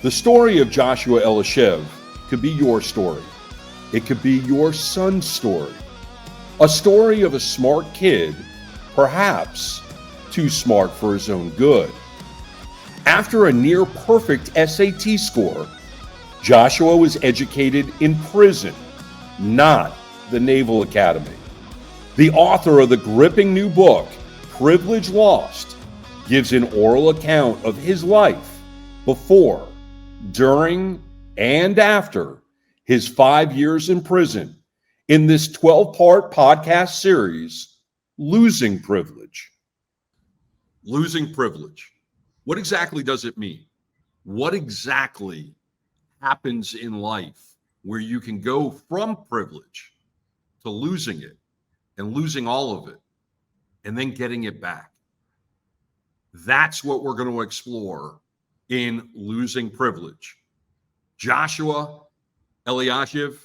The story of Joshua Elishev could be your story. It could be your son's story. A story of a smart kid, perhaps too smart for his own good. After a near perfect SAT score, Joshua was educated in prison, not the Naval Academy. The author of the gripping new book, Privilege Lost, gives an oral account of his life before, during, and after his 5 years in prison in this 12-part podcast series, Losing Privilege. Losing privilege. What exactly does it mean? What exactly happens in life where you can go from privilege to losing it and losing all of it and then getting it back? That's what we're going to explore in Losing Privilege. Joshua Elishev,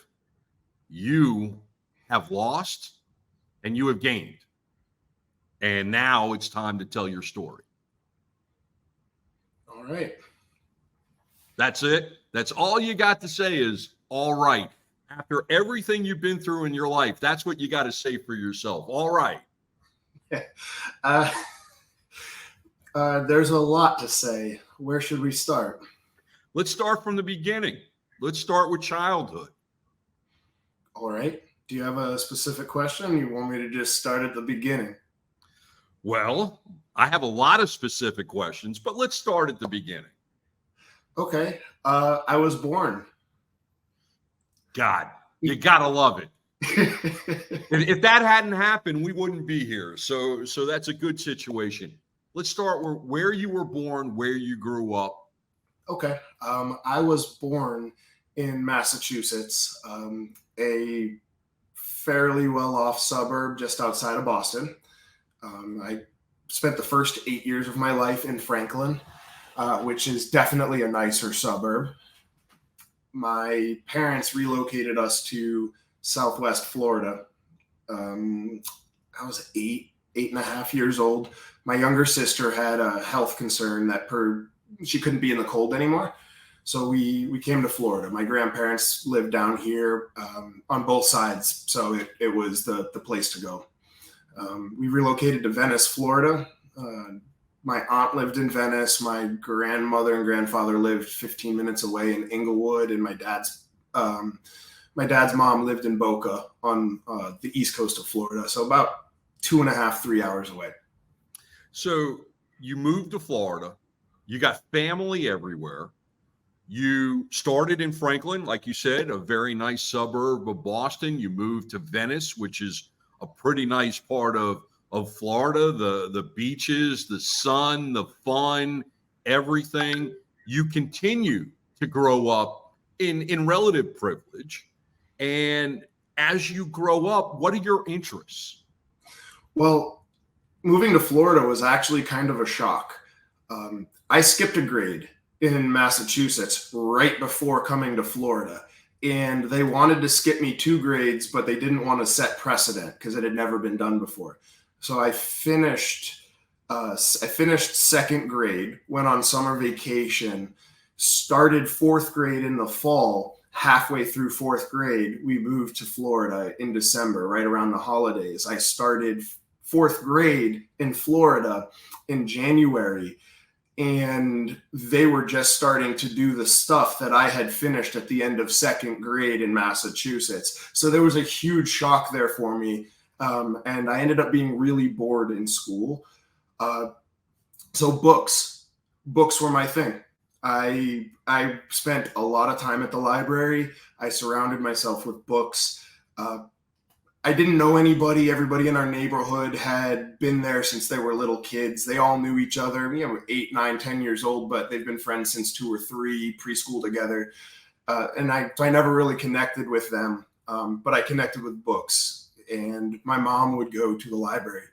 you have lost and you have gained. And now it's time to tell your story. All right. That's it. That's all you got to say is, all right. After everything you've been through in your life, that's what you got to say for yourself. All right. There's a lot to say. Where should we start? Let's start from the beginning. Let's start with childhood. All right. Do you have a specific question? You want me to just start at the beginning? Well, I have a lot of specific questions, but let's start at the beginning. Okay. I was born. God, you gotta love it. If that hadn't happened, we wouldn't be here. So that's a good situation. Let's start where you were born, where you grew up. Okay. I was born in Massachusetts, a fairly well-off suburb just outside of Boston. I spent the first 8 years of my life in Franklin, which is definitely a nicer suburb. My parents relocated us to Southwest Florida. I was eight and a half years old. My younger sister had a health concern that she couldn't be in the cold anymore. So we came to Florida. My grandparents lived down here on both sides. So it was the place to go. We relocated to Venice, Florida. My aunt lived in Venice. My grandmother and grandfather lived 15 minutes away in Inglewood, and my dad's mom lived in Boca on the east coast of Florida. So about 2.5, 3 hours away. So you moved to Florida. You got family everywhere. You started in Franklin, like you said, a very nice suburb of Boston. You moved to Venice, which is a pretty nice part of Florida, the beaches, the sun, the fun, everything. You continue to grow up in relative privilege. And as you grow up, what are your interests? Well, moving to Florida was actually kind of a shock. I skipped a grade in Massachusetts right before coming to Florida. And they wanted to skip me 2 grades, but they didn't want to set precedent because it had never been done before. So I finished second grade, went on summer vacation, started 4th grade in the fall. Halfway through 4th grade, we moved to Florida in December, right around the holidays. I started 4th grade in Florida in January. And they were just starting to do the stuff that I had finished at the end of 2nd grade in Massachusetts. So there was a huge shock there for me. And I ended up being really bored in school. So books were my thing. I spent a lot of time at the library. I surrounded myself with books. I didn't know anybody. Everybody in our neighborhood had been there since they were little kids. They all knew each other, 8, 9, 10 years old, but they've been friends since 2 or 3, preschool together. And I never really connected with them, but I connected with books. And my mom would go to the library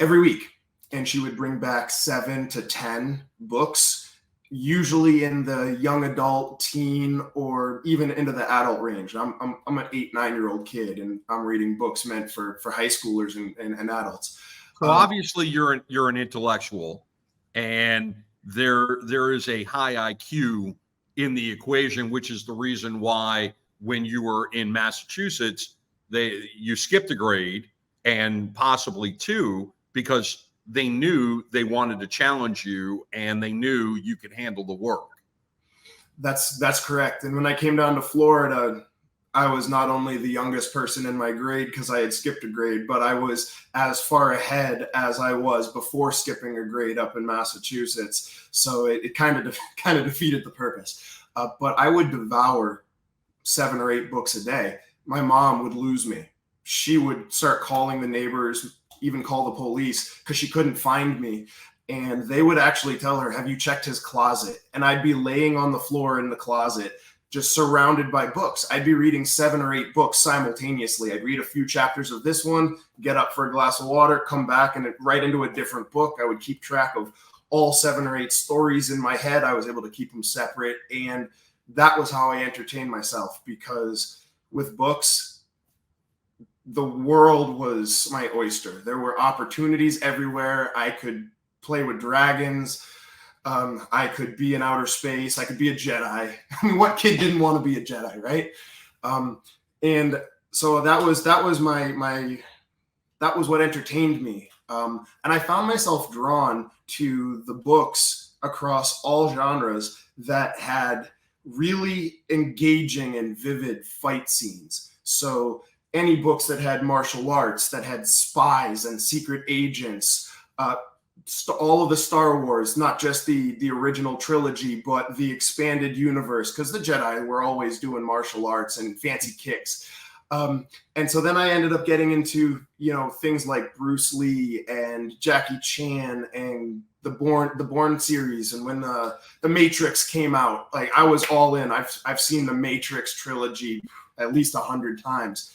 every week, and she would bring back 7 to 10 books, usually in the young adult, teen, or even into the adult range. I'm an 8, 9-year-old kid, and I'm reading books meant for high schoolers and adults. So obviously you're an intellectual, and there is a high IQ in the equation, which is the reason why when you were in Massachusetts, you skipped a grade and possibly two, because they knew they wanted to challenge you and they knew you could handle the work. That's correct. And when I came down to Florida, I was not only the youngest person in my grade because I had skipped a grade, but I was as far ahead as I was before skipping a grade up in Massachusetts. So it kind of defeated the purpose. But I would devour 7 or 8 books a day. My mom would lose me. She would start calling the neighbors, even call the police because she couldn't find me. And they would actually tell her, "Have you checked his closet?" And I'd be laying on the floor in the closet, just surrounded by books. I'd be reading 7 or 8 books simultaneously. I'd read a few chapters of this one, get up for a glass of water, come back and right into a different book. I would keep track of all 7 or 8 stories in my head. I was able to keep them separate. And that was how I entertained myself, because with books, the world was my oyster. There were opportunities everywhere. I could play with dragons. I could be in outer space. I could be a Jedi. I mean, what kid didn't want to be a Jedi, right? And so that was what entertained me. And I found myself drawn to the books across all genres that had really engaging and vivid fight scenes. So any books that had martial arts, that had spies and secret agents, all of the Star Wars, not just the original trilogy, but the expanded universe, because the Jedi were always doing martial arts and fancy kicks. And so then I ended up getting into, things like Bruce Lee and Jackie Chan and the Bourne series. And when the Matrix came out, like, I was all in. I've seen the Matrix trilogy at least 100 times.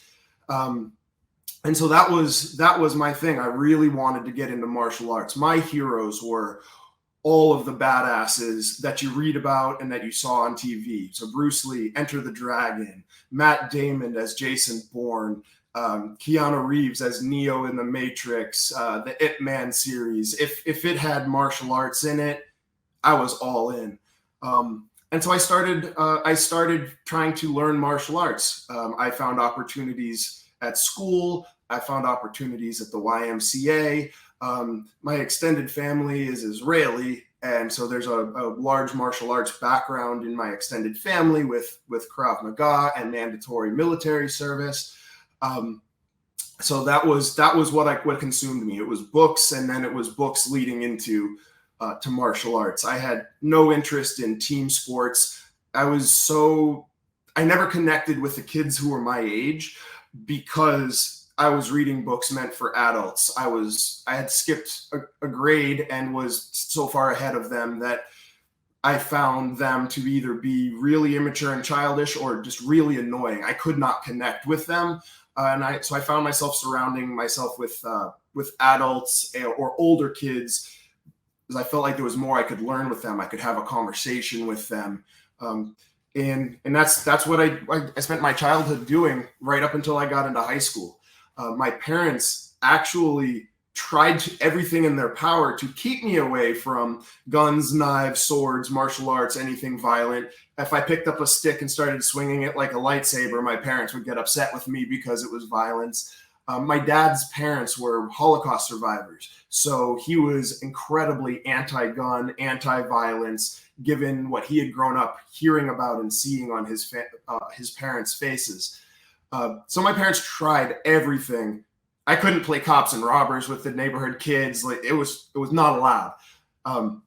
And so that was my thing. I really wanted to get into martial arts. My heroes were all of the badasses that you read about and that you saw on TV. So Bruce Lee, Enter the Dragon, Matt Damon as Jason Bourne, Keanu Reeves as Neo in the Matrix, the Ip Man series. If it had martial arts in it, I was all in. And so I started trying to learn martial arts. I found opportunities at school. I found opportunities at the YMCA. My extended family is Israeli, and so there's a large martial arts background in my extended family with Krav Maga and mandatory military service. So that was what consumed me. It was books, and then it was books leading into to martial arts. I had no interest in team sports. I never connected with the kids who were my age, because I was reading books meant for adults. I had skipped a grade and was so far ahead of them that I found them to either be really immature and childish or just really annoying. I could not connect with them. So I found myself surrounding myself with adults or older kids, because I felt like there was more I could learn with them. I could have a conversation with them. And that's what I spent my childhood doing right up until I got into high school. My parents actually tried everything in their power to keep me away from guns, knives, swords, martial arts, anything violent. If I picked up a stick and started swinging it like a lightsaber, my parents would get upset with me because it was violence. My dad's parents were Holocaust survivors, so he was incredibly anti-gun, anti-violence, given what he had grown up hearing about and seeing on his parents' faces. So my parents tried everything. I couldn't play cops and robbers with the neighborhood kids. Like, it was not allowed. And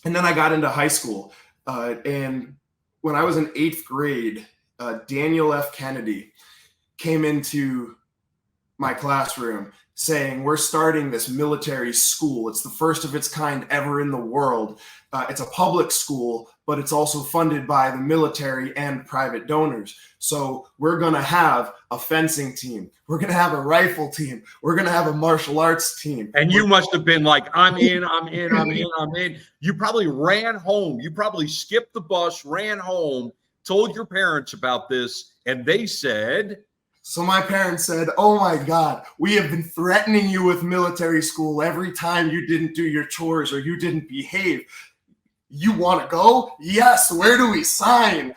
then I got into high school. And when I was in 8th grade, Daniel F. Kennedy came into my classroom saying, "We're starting this military school. It's the first of its kind ever in the world. It's a public school, but it's also funded by the military and private donors. So we're going to have a fencing team. We're going to have a rifle team. We're going to have a martial arts team." And you must have been like, I'm in. You probably ran home. You probably skipped the bus, ran home, told your parents about this, and they said... So my parents said, "Oh my God, we have been threatening you with military school every time you didn't do your chores or you didn't behave. You want to go? Yes. Where do we sign?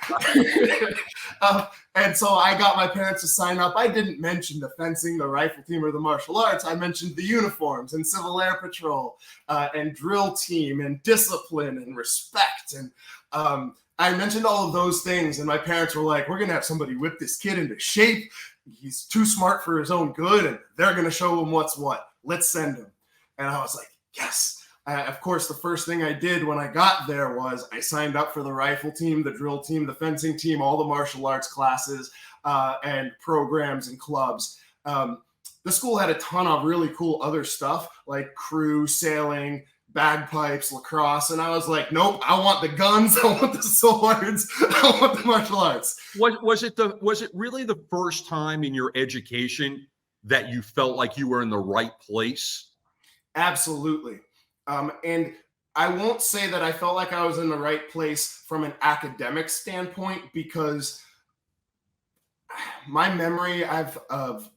And so I got my parents to sign up. I didn't mention the fencing, the rifle team, or the martial arts. I mentioned the uniforms and Civil Air Patrol and drill team and discipline and respect. And I mentioned all of those things. And my parents were like, we're going to have somebody whip this kid into shape. He's too smart for his own good. And they're going to show him what's what. Let's send him. And I was like, yes. Of course, the first thing I did when I got there was I signed up for the rifle team, the drill team, the fencing team, all the martial arts classes and programs and clubs. The school had a ton of really cool other stuff like crew, sailing, bagpipes, lacrosse. And I was like, nope, I want the guns. I want the swords. I want the martial arts. Was it really the first time in your education that you felt like you were in the right place? Absolutely. And I won't say that I felt like I was in the right place from an academic standpoint, because my memory, I've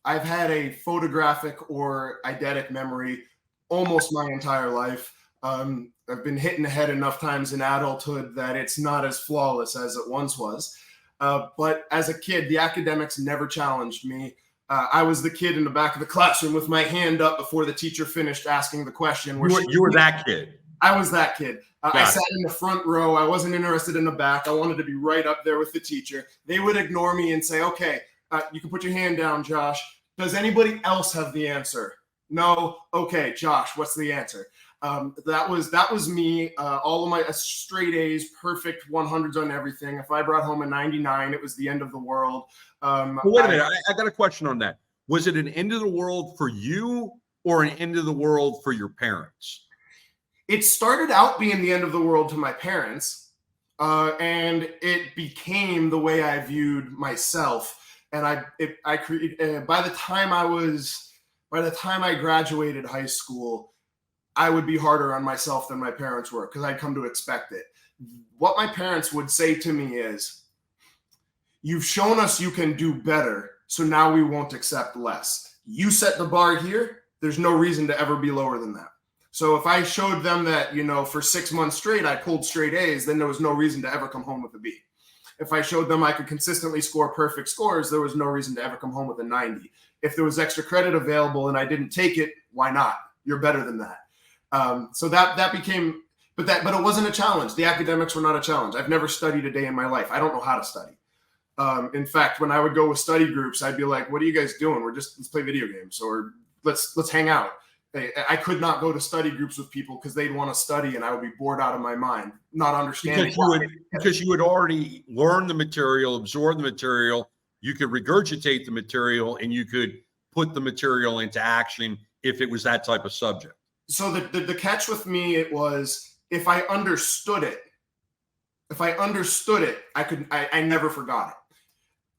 had a photographic or eidetic memory almost my entire life. I've been hit in the head enough times in adulthood that it's not as flawless as it once was. But as a kid, the academics never challenged me. I was the kid in the back of the classroom with my hand up before the teacher finished asking the question. You were that kid. I was that kid. I sat in the front row. I wasn't interested in the back. I wanted to be right up there with the teacher. They would ignore me and say, okay, you can put your hand down, Josh. Does anybody else have the answer? No. Okay, Josh, what's the answer? That was me. All of my straight A's, perfect 100s on everything. If I brought home a 99, it was the end of the world. Well, wait a minute. I got a question on that. Was it an end of the world for you or an end of the world for your parents? It started out being the end of the world to my parents, and it became the way I viewed myself. And by the time I graduated high school, I would be harder on myself than my parents were, because I'd come to expect it. What my parents would say to me is, you've shown us you can do better, so now we won't accept less. You set the bar here, there's no reason to ever be lower than that. So if I showed them that, for 6 months straight, I pulled straight A's, then there was no reason to ever come home with a B. If I showed them I could consistently score perfect scores, there was no reason to ever come home with a 90. If there was extra credit available and I didn't take it, why not? You're better than that. So that became, but it wasn't a challenge. The academics were not a challenge. I've never studied a day in my life. I don't know how to study. In fact, when I would go with study groups, I'd be like, what are you guys doing? Let's play video games, or let's hang out. I could not go to study groups with people because they'd want to study and I would be bored out of my mind, not understanding. Because you had already learned the material, absorbed the material, you could regurgitate the material, and you could put the material into action if it was that type of subject. So the catch with me, it was, if I understood it, I never forgot it.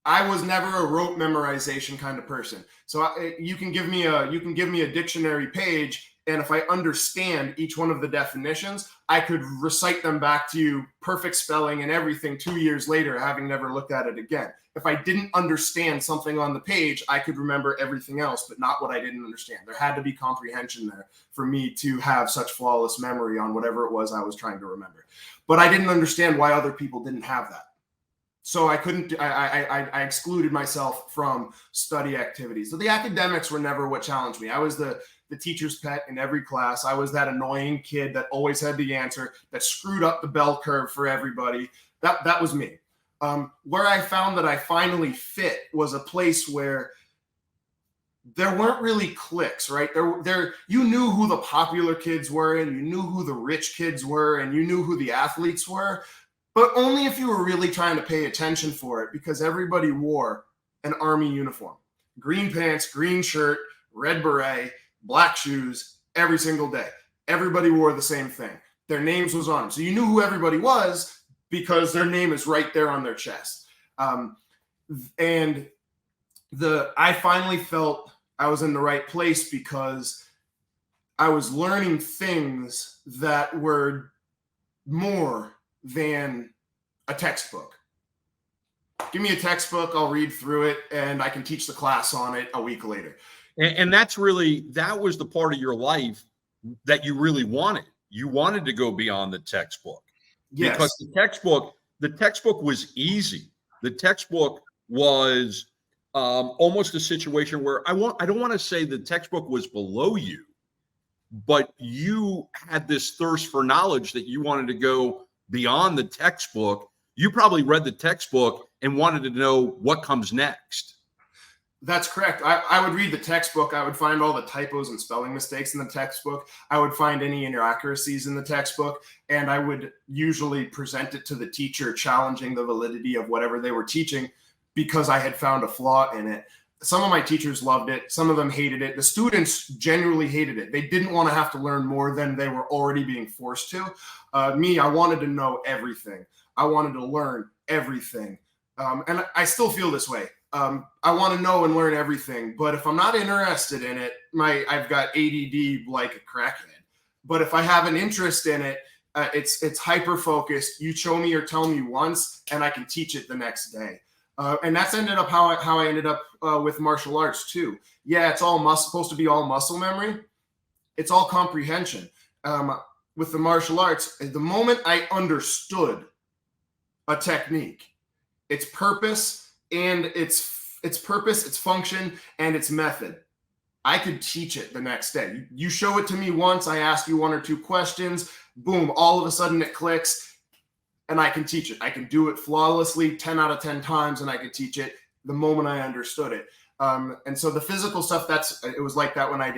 I was never a rote memorization kind of person. So you can give me a dictionary page, and if I understand each one of the definitions, I could recite them back to you, perfect spelling and everything, 2 years later, having never looked at it again. If I didn't understand something on the page, I could remember everything else, but not what I didn't understand. There had to be comprehension there for me to have such flawless memory on whatever it was I was trying to remember. But I didn't understand why other people didn't have that. So I excluded myself from study activities. So the academics were never what challenged me. I was the teacher's pet in every class. I was that annoying kid that always had the answer, that screwed up the bell curve for everybody. That was me. Where I found that I finally fit was a place where there weren't really cliques, right? You knew who the popular kids were, and you knew who the rich kids were, and you knew who the athletes were. But only if you were really trying to pay attention for it, because everybody wore an Army uniform. Green pants, green shirt, red beret, black shoes, every single day. Everybody wore the same thing. Their names was on them. So you knew who everybody was because their name is right there on their chest. And I finally felt I was in the right place because I was learning things that were more than a textbook. Give me a textbook, I'll read through it, and I can teach the class on it a week later. And that was the part of your life that you really wanted. You wanted to go beyond the textbook. because Yes. the textbook was easy. The textbook was almost a situation where I don't want to say the textbook was below you, but you had this thirst for knowledge that you wanted to go beyond the textbook. You probably read the textbook and wanted to know what comes next. That's correct. I would read the textbook. I would find all the typos and spelling mistakes in the textbook. I would find any inaccuracies in the textbook, and I would usually present it to the teacher, challenging the validity of whatever they were teaching because I had found a flaw in it. Some of my teachers loved it. Some of them hated it. The students genuinely hated it. They didn't want to have to learn more than they were already being forced to. Me, I wanted to know everything. I wanted to learn everything. And I still feel this way. I want to know and learn everything, but if I'm not interested in it, I've got ADD like a crackhead. But if I have an interest in it, it's hyper focused. You show me or tell me once, and I can teach it the next day. And that's ended up how I ended up with martial arts too. Yeah, it's all supposed to be all muscle memory. It's all comprehension. With the martial arts, the moment I understood a technique, its purpose and its purpose, its function, and its method, I could teach it the next day. You show it to me once, I ask you one or two questions, boom, all of a sudden it clicks, and I can teach it. I can do it flawlessly 10 out of 10 times, and I could teach it the moment I understood it. And so the physical stuff, it was like that when I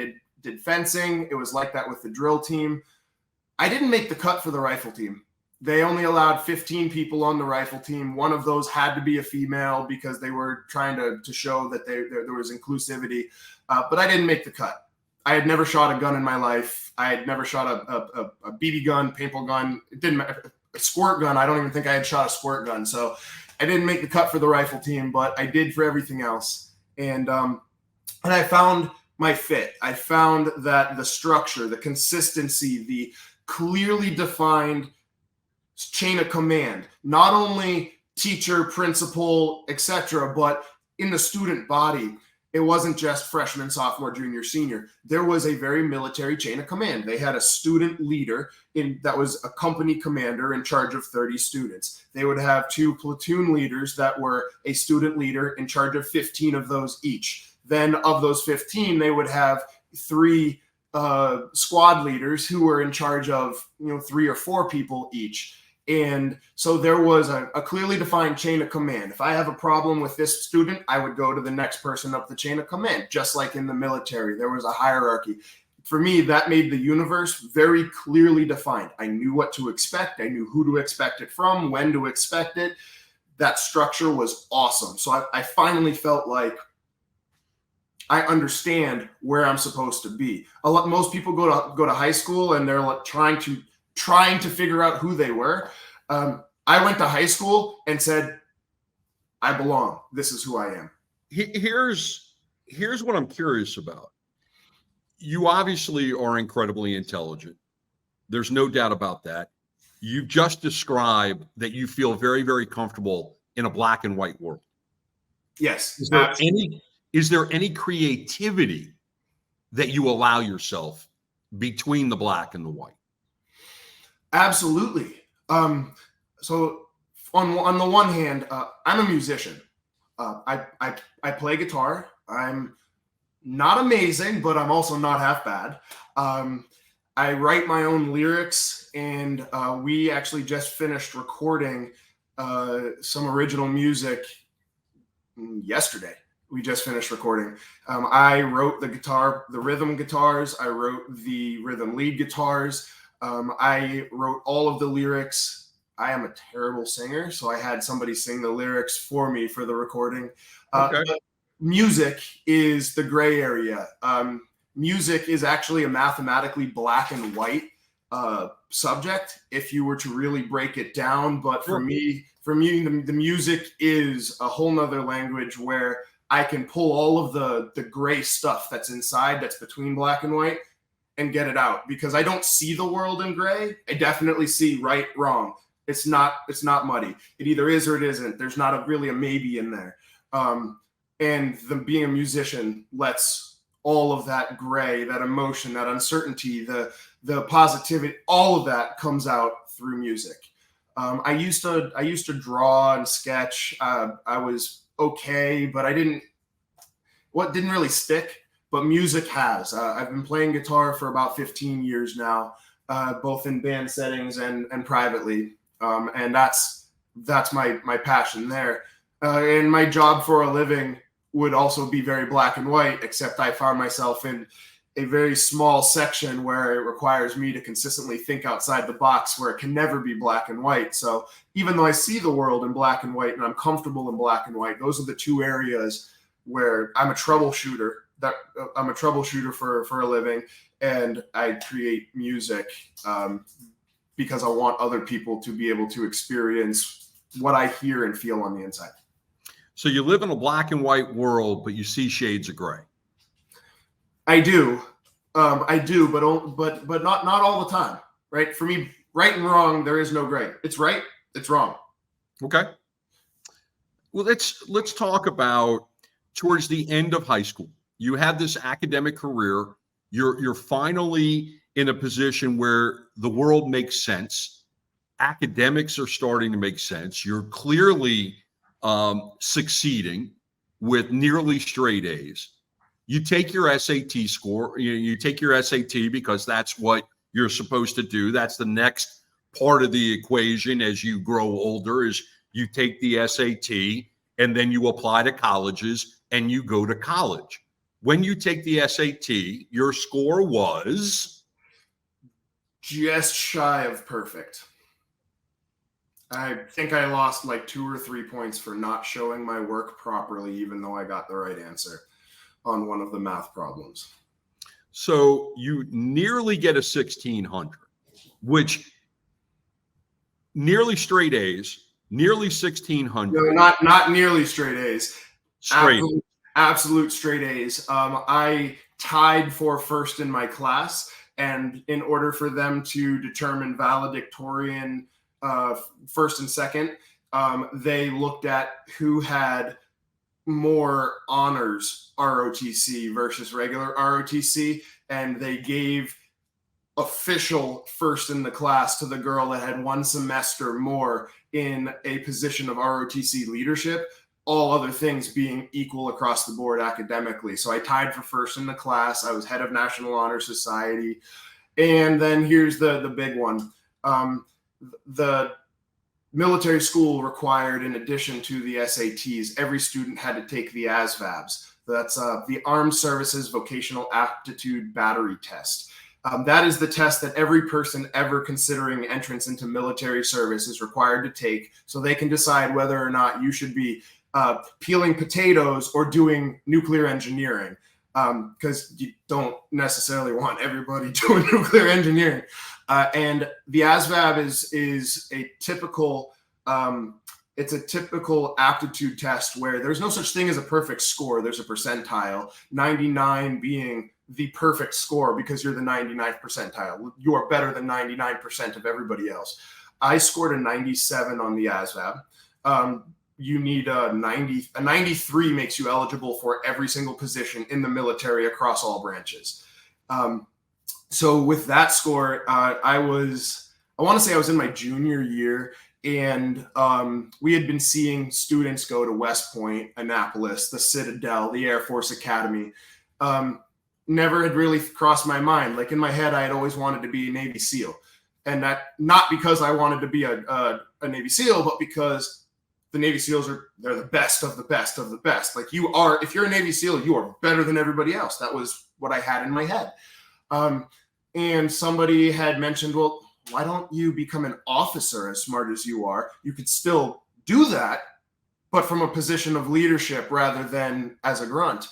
did fencing. It was like that with the drill team. I didn't make the cut for the rifle team. They only allowed 15 people on the rifle team. One of those had to be a female because they were trying to show that there was inclusivity. But I didn't make the cut. I had never shot a gun in my life. I had never shot a BB gun, paintball gun. It didn't matter. A squirt gun. I don't even think I had shot a squirt gun. So I didn't make the cut for the rifle team, but I did for everything else. And I found my fit. I found that the structure, the consistency, the clearly defined chain of command, not only teacher, principal, etc., but in the student body, it wasn't just freshman, sophomore, junior, senior. There was a very military chain of command. They had a student leader that was a company commander in charge of 30 students. They would have 2 platoon leaders that were a student leader in charge of 15 of those each. Then of those 15, they would have 3 squad leaders who were in charge of 3 or 4 people each. And so there was a clearly defined chain of command. If I have a problem with this student, I would go to the next person up the chain of command, just like in the military. There was a hierarchy. For me, that made the universe very clearly defined. I knew what to expect. I knew who to expect it from, when to expect it. That structure was awesome. So I finally felt like I understand where I'm supposed to be. Most people go to high school and they're like trying to figure out who they were. I went to high school and said, I belong. This is who I am. Here's what I'm curious about. You obviously are incredibly intelligent. There's no doubt about that. You just described that you feel very, very comfortable in a black and white world. Yes. Is there any creativity that you allow yourself between the black and the white? Absolutely. So on the one hand, I'm a musician. I play guitar. I'm not amazing, but I'm also not half bad. I write my own lyrics, and we actually just finished recording some original music yesterday. We just finished recording. I wrote the rhythm guitars. I wrote the rhythm lead guitars. I wrote all of the lyrics. I am a terrible singer, so I had somebody sing the lyrics for me for the recording. Okay. Music is the gray area. Music is actually a mathematically black and white subject if you were to really break it down. But for me, the music is a whole nother language where I can pull all of the gray stuff that's inside, that's between black and white, and get it out, because I don't see the world in gray. I definitely see right, wrong. It's not muddy. It either is or it isn't. There's not really a maybe in there. And being a musician lets all of that gray, that emotion, that uncertainty, the positivity, all of that comes out through music. I used to draw and sketch. I was okay, but didn't really stick. But music has. I've been playing guitar for about 15 years now, both in band settings and privately, and that's my passion there. And my job for a living would also be very black and white, except I found myself in a very small section where it requires me to consistently think outside the box, where it can never be black and white. So even though I see the world in black and white and I'm comfortable in black and white, those are the two areas where I'm a troubleshooter. I'm a troubleshooter for a living, and I create music because I want other people to be able to experience what I hear and feel on the inside. So you live in a black and white world, but you see shades of gray. I do, but not all the time, right? For me, right and wrong, there is no gray. It's right, it's wrong. Okay. Well, let's talk about towards the end of high school. You had this academic career. You're finally in a position where the world makes sense. Academics are starting to make sense. You're clearly succeeding with nearly straight A's. You take your SAT score, you take your SAT because that's what you're supposed to do. That's the next part of the equation as you grow older, is you take the SAT and then you apply to colleges and you go to college. When you take the SAT, your score was? Just shy of perfect. I think I lost like 2 or 3 points for not showing my work properly, even though I got the right answer on one of the math problems. So you nearly get a 1600, which nearly straight A's, nearly 1600. No, not nearly straight A's. Straight. Absolute straight A's. I tied for first in my class, and in order for them to determine valedictorian first and second, they looked at who had more honors ROTC versus regular ROTC, and they gave official first in the class to the girl that had 1 semester more in a position of ROTC leadership, all other things being equal across the board academically. So I tied for first in the class. I was head of National Honor Society. And then here's the big one. The military school required, in addition to the SATs, every student had to take the ASVABs. That's the Armed Services Vocational Aptitude Battery Test. That is the test that every person ever considering entrance into military service is required to take, so they can decide whether or not you should be peeling potatoes or doing nuclear engineering, because you don't necessarily want everybody doing nuclear engineering. And the ASVAB is a typical it's a typical aptitude test where there's no such thing as a perfect score. There's a percentile, 99 being the perfect score because you're the 99th percentile. You are better than 99% of everybody else. I scored a 97 on the ASVAB. You need a 90. A 93 makes you eligible for every single position in the military across all branches. So with that score, I want to say I was in my junior year, and we had been seeing students go to West Point, Annapolis, the Citadel, the Air Force Academy. Never had really crossed my mind. Like in my head, I had always wanted to be a Navy SEAL, and that not because I wanted to be a Navy SEAL, but because the Navy SEALs they're the best of the best of the best. Like you are, if you're a Navy SEAL, you are better than everybody else. That was what I had in my head. And somebody had mentioned, well, why don't you become an officer as smart as you are? You could still do that, but from a position of leadership rather than as a grunt.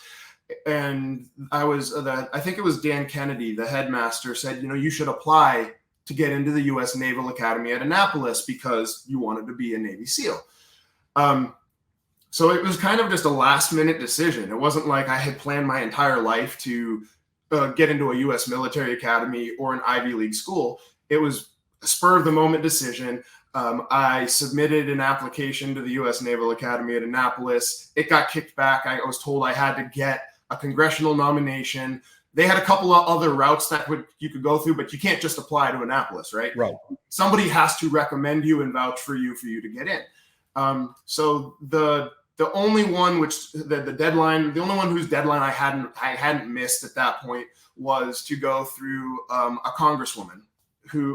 And I think it was Dan Kennedy, the headmaster, said, you should apply to get into the US Naval Academy at Annapolis because you wanted to be a Navy SEAL. So it was kind of just a last minute decision. It wasn't like I had planned my entire life to get into a US military academy or an Ivy League school. It was a spur of the moment decision. I submitted an application to the US Naval Academy at Annapolis. It got kicked back. I was told I had to get a congressional nomination they had a couple of other routes that you could go through, but you can't just apply to Annapolis, right? Right. Somebody has to recommend you and vouch for you to get in. So the only one the only one whose deadline I hadn't missed at that point was to go through a congresswoman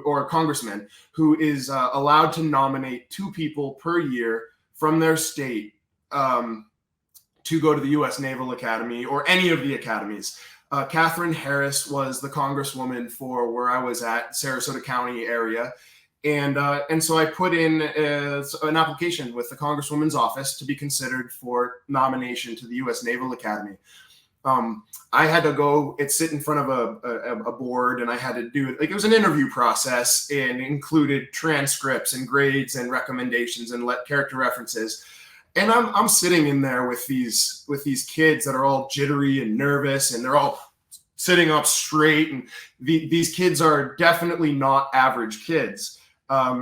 or a congressman who is allowed to nominate 2 people per year from their state to go to the US Naval Academy or any of the academies. Catherine Harris was the congresswoman for where I was at, Sarasota County area. And so I put in an application with the congresswoman's office to be considered for nomination to the US Naval Academy. I had to go sit in front of a board, and I had to do it. Like, it was an interview process and included transcripts and grades and recommendations and character references. And I'm sitting in there with these kids that are all jittery and nervous, and they're all sitting up straight. And these kids are definitely not average kids.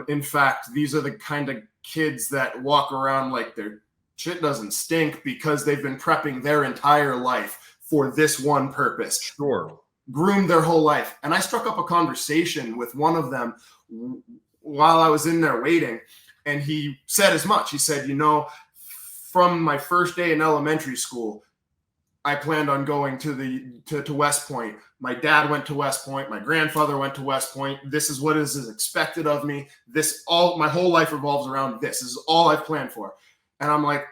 In fact, these are the kind of kids that walk around like their shit doesn't stink because they've been prepping their entire life for this one purpose. Sure. Groomed their whole life. And I struck up a conversation with one of them while I was in there waiting. And he said as much. He said, from my first day in elementary school, I planned on going to West Point. My dad went to West Point. My grandfather went to West Point. This is what is expected of me. My whole life revolves around this. This is all I've planned for. And I'm like,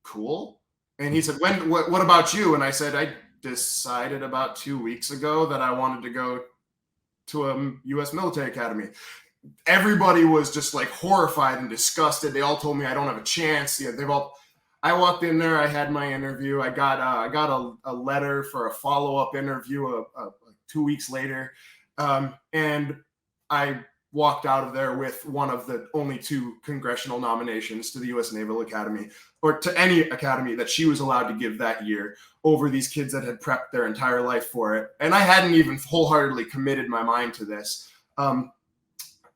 cool. And he said, what about you? And I said, I decided about 2 weeks ago that I wanted to go to a U.S. military academy. Everybody was just like horrified and disgusted. They all told me I don't have a chance. I walked in there. I had my interview. I got a letter for a follow-up interview 2 weeks later. And I walked out of there with one of the only 2 congressional nominations to the U.S. Naval Academy, or to any academy that she was allowed to give that year, over these kids that had prepped their entire life for it. And I hadn't even wholeheartedly committed my mind to this.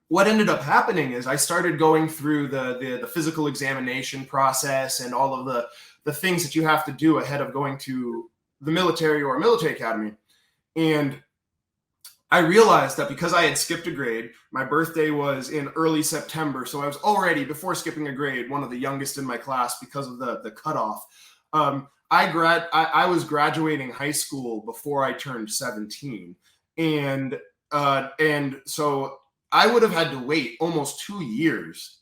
What ended up happening is I started going through the physical examination process and all of the things that you have to do ahead of going to the military or a military academy. And I realized that because I had skipped a grade, my birthday was in early September. So I was already, before skipping a grade, one of the youngest in my class because of the cutoff. I was graduating high school before I turned 17. And so I would have had to wait almost 2 years.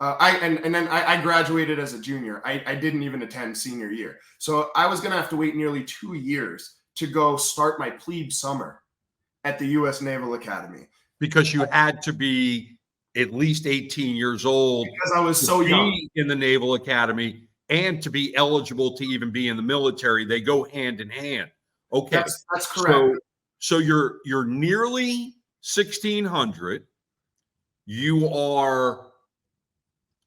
Then I graduated as a junior. I didn't even attend senior year. So I was going to have to wait nearly 2 years to go start my plebe summer at the U.S. Naval Academy. Because you had to be at least 18 years old. Because I was so young. In the Naval Academy, and to be eligible to even be in the military. They go hand in hand. Okay. That's correct. So you're nearly 1600. You are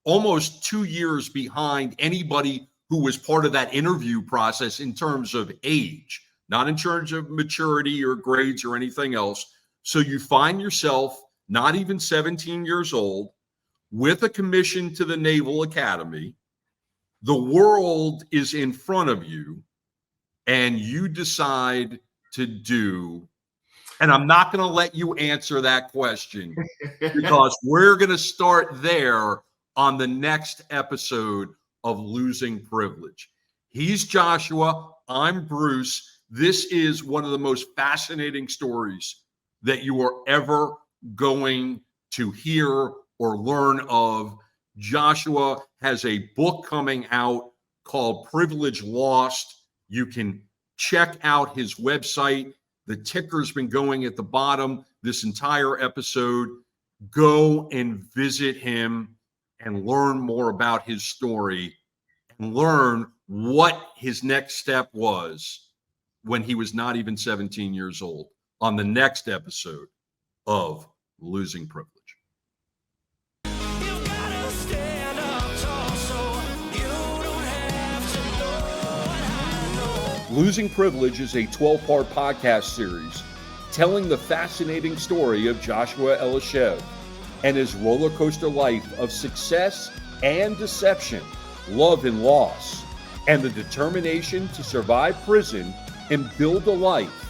almost 2 years behind anybody who was part of that interview process in terms of age, not in terms of maturity or grades or anything else. So you find yourself not even 17 years old with a commission to the Naval Academy. The world is in front of you, and you decide to do. And I'm not going to let you answer that question because we're going to start there on the next episode of Losing Privilege. He's Joshua. I'm Bruce. This is one of the most fascinating stories that you are ever going to hear or learn of. Joshua has a book coming out called Privilege Lost. You can check out his website. The ticker's been going at the bottom this entire episode. Go and visit him and learn more about his story and learn what his next step was when he was not even 17 years old on the next episode of Losing Privilege. Losing Privilege is a 12-part podcast series telling the fascinating story of Joshua SHIV and his roller coaster life of success and deception, love and loss, and the determination to survive prison and build a life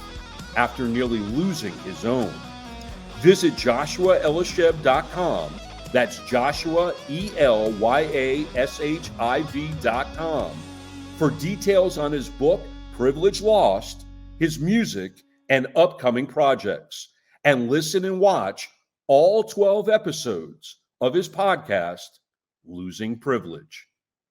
after nearly losing his own. Visit JoshuaElishiv.com. That's Joshua, ELYASHIV.com for details on his book, Privilege Lost, his music, and upcoming projects. And listen and watch all 12 episodes of his podcast, Losing Privilege.